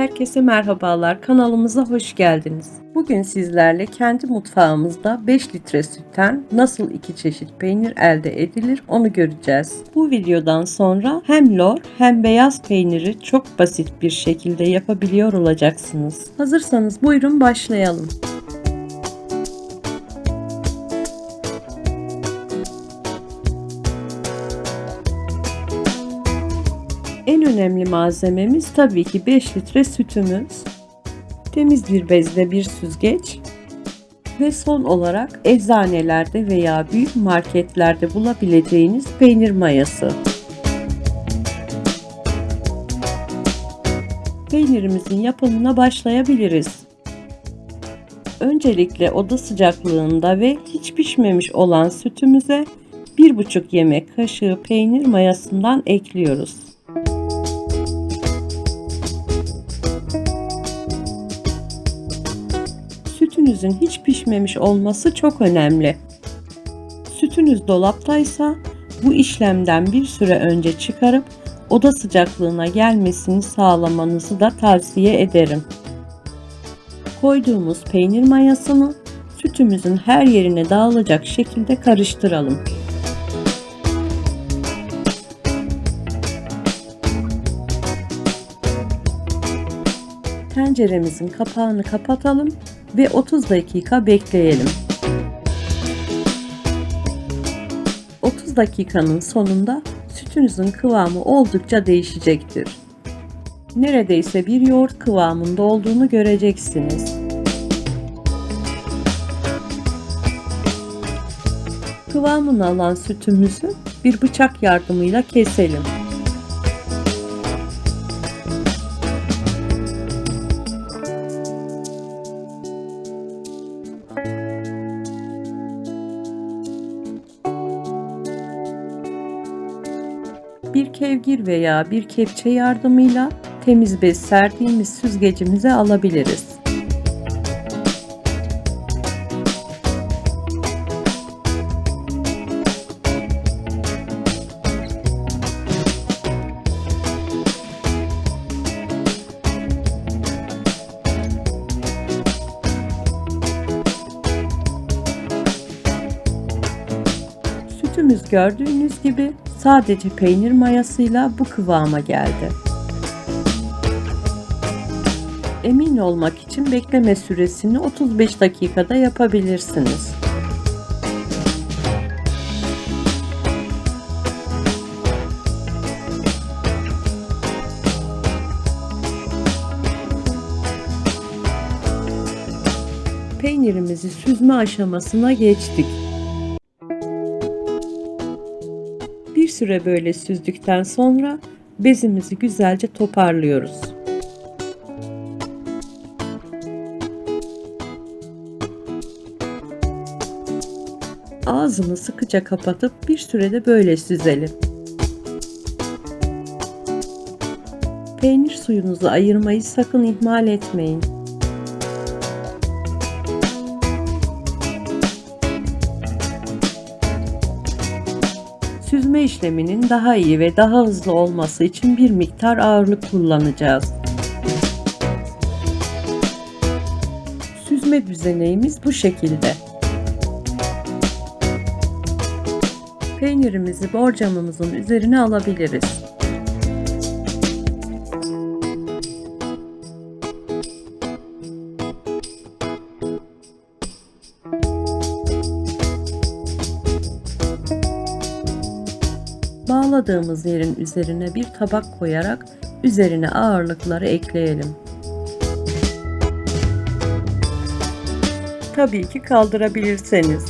Herkese merhabalar, kanalımıza hoş geldiniz. Bugün sizlerle kendi mutfağımızda 5 litre sütten nasıl 2 çeşit peynir elde edilir onu göreceğiz. Bu videodan sonra hem lor hem beyaz peyniri çok basit bir şekilde yapabiliyor olacaksınız. Hazırsanız buyurun başlayalım. En önemli malzememiz tabii ki 5 litre sütümüz, temiz bir bezle bir süzgeç ve son olarak eczanelerde veya büyük marketlerde bulabileceğiniz peynir mayası. Peynirimizin yapımına başlayabiliriz. Öncelikle oda sıcaklığında ve hiç pişmemiş olan sütümüze 1,5 yemek kaşığı peynir mayasından ekliyoruz. Sütünüzün hiç pişmemiş olması çok önemli. Sütünüz dolaptaysa bu işlemden bir süre önce çıkarıp oda sıcaklığına gelmesini sağlamanızı da tavsiye ederim. Koyduğumuz peynir mayasını sütümüzün her yerine dağılacak şekilde karıştıralım. Tenceremizin kapağını kapatalım ve 30 dakika bekleyelim. 30 dakikanın sonunda sütünüzün kıvamı oldukça değişecektir. Neredeyse bir yoğurt kıvamında olduğunu göreceksiniz. Kıvamını alan sütümüzü bir bıçak yardımıyla keselim. Bir kevgir veya bir kepçe yardımıyla temiz bez serdiğimiz süzgecimize alabiliriz. Sütümüz gördüğünüz gibi sadece peynir mayasıyla bu kıvama geldi. Emin olmak için bekleme süresini 35 dakikada yapabilirsiniz. Peynirimizi süzme aşamasına geçtik. Bir süre böyle süzdükten sonra bezimizi güzelce toparlıyoruz. Ağzını sıkıca kapatıp bir sürede böyle süzelim. Peynir suyunuzu ayırmayı sakın ihmal etmeyin. Süzme işleminin daha iyi ve daha hızlı olması için bir miktar ağırlık kullanacağız. Süzme düzeneğimiz bu şekilde. Peynirimizi borcamımızın üzerine alabiliriz. Bağladığımız yerin üzerine bir tabak koyarak üzerine ağırlıkları ekleyelim. Tabii ki kaldırabilirseniz.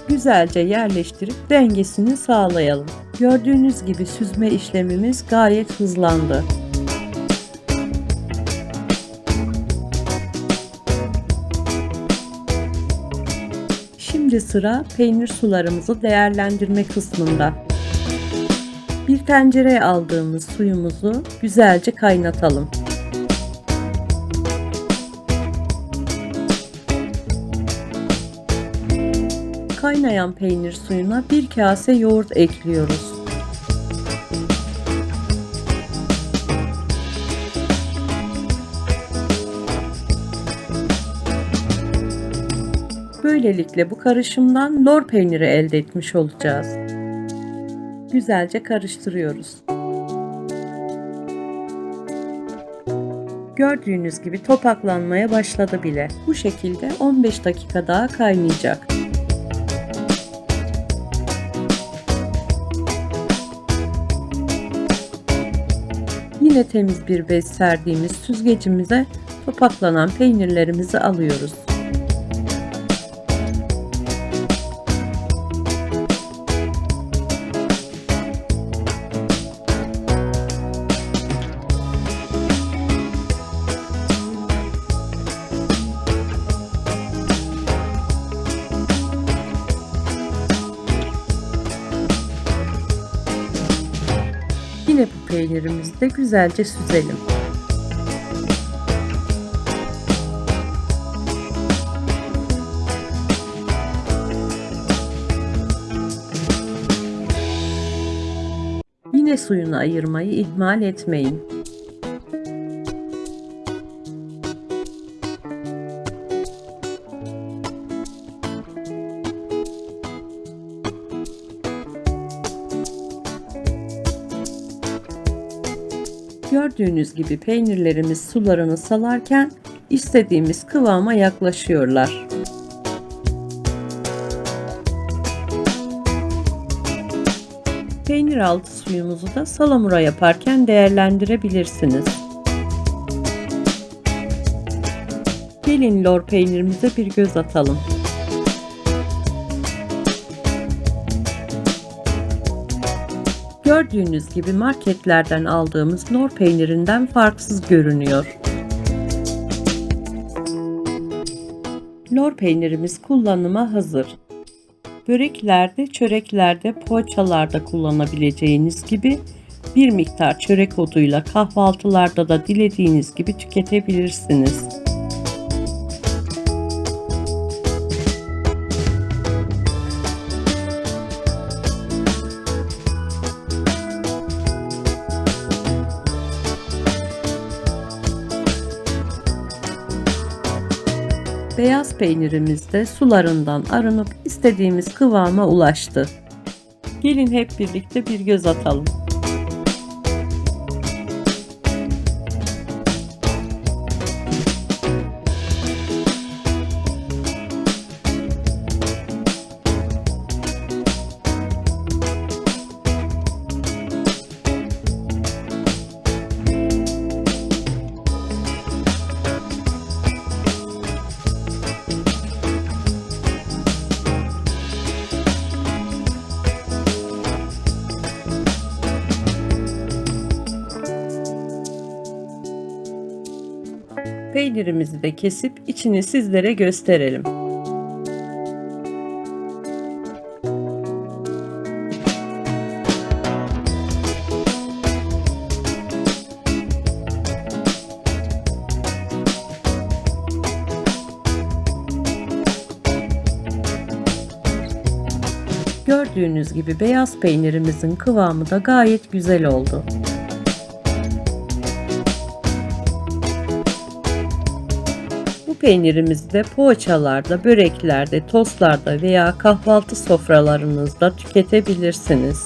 Güzelce yerleştirip dengesini sağlayalım. Gördüğünüz gibi süzme işlemimiz gayet hızlandı. Şimdi sıra peynir sularımızı değerlendirme kısmında. Bir tencereye aldığımız suyumuzu güzelce kaynatalım. Kaynayan peynir suyuna bir kase yoğurt ekliyoruz. Böylelikle bu karışımdan lor peyniri elde etmiş olacağız. Güzelce karıştırıyoruz. Gördüğünüz gibi topaklanmaya başladı bile. Bu şekilde 15 dakika daha kaynayacak. Yine temiz bir bez serdiğimiz süzgecimize topaklanan peynirlerimizi alıyoruz. Yine bu peynirimizi de güzelce süzelim. Yine suyunu ayırmayı ihmal etmeyin. Gördüğünüz gibi peynirlerimiz sularını salarken istediğimiz kıvama yaklaşıyorlar. Peynir altı suyumuzu da salamura yaparken değerlendirebilirsiniz. Gelin lor peynirimize bir göz atalım. Gördüğünüz gibi marketlerden aldığımız lor peynirinden farksız görünüyor. Lor peynirimiz kullanıma hazır. Böreklerde, çöreklerde, poğaçalarda kullanabileceğiniz gibi bir miktar çörek otuyla kahvaltılarda da dilediğiniz gibi tüketebilirsiniz. Beyaz peynirimiz de sularından arınıp istediğimiz kıvama ulaştı. Gelin hep birlikte bir göz atalım. Peynirimizi de kesip içini sizlere gösterelim. Gördüğünüz gibi beyaz peynirimizin kıvamı da gayet güzel oldu. Bu peynirimizi de poğaçalarda, böreklerde, tostlarda veya kahvaltı sofralarınızda tüketebilirsiniz.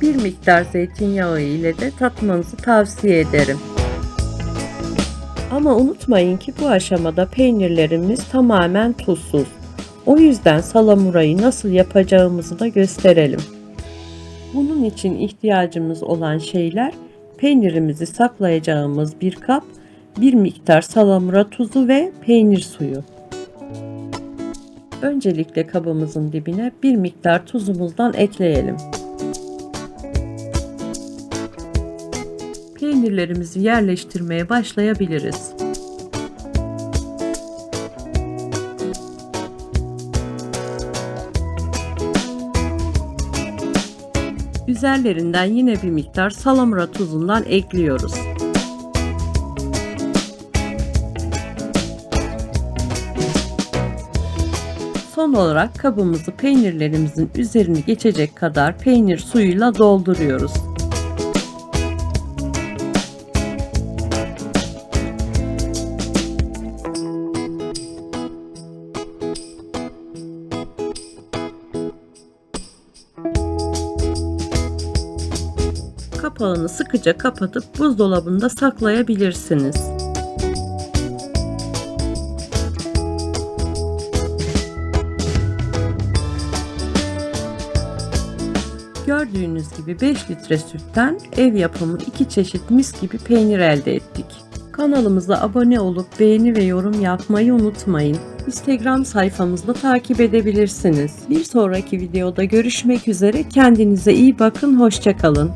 Bir miktar zeytinyağı ile de tatmanızı tavsiye ederim. Ama unutmayın ki bu aşamada peynirlerimiz tamamen tuzsuz. O yüzden salamurayı nasıl yapacağımızı da gösterelim. Bunun için ihtiyacımız olan şeyler peynirimizi saklayacağımız bir kap, bir miktar salamura tuzu ve peynir suyu. Öncelikle kabımızın dibine bir miktar tuzumuzdan ekleyelim. Peynirlerimizi yerleştirmeye başlayabiliriz. Üzerlerinden yine bir miktar salamura tuzundan ekliyoruz. Son olarak kabımızı peynirlerimizin üzerini geçecek kadar peynir suyuyla dolduruyoruz. Kapağını sıkıca kapatıp buzdolabında saklayabilirsiniz. Gördüğünüz gibi 5 litre sütten ev yapımı 2 çeşit mis gibi peynir elde ettik. Kanalımıza abone olup beğeni ve yorum yapmayı unutmayın. Instagram sayfamızda takip edebilirsiniz. Bir sonraki videoda görüşmek üzere. Kendinize iyi bakın. Hoşça kalın.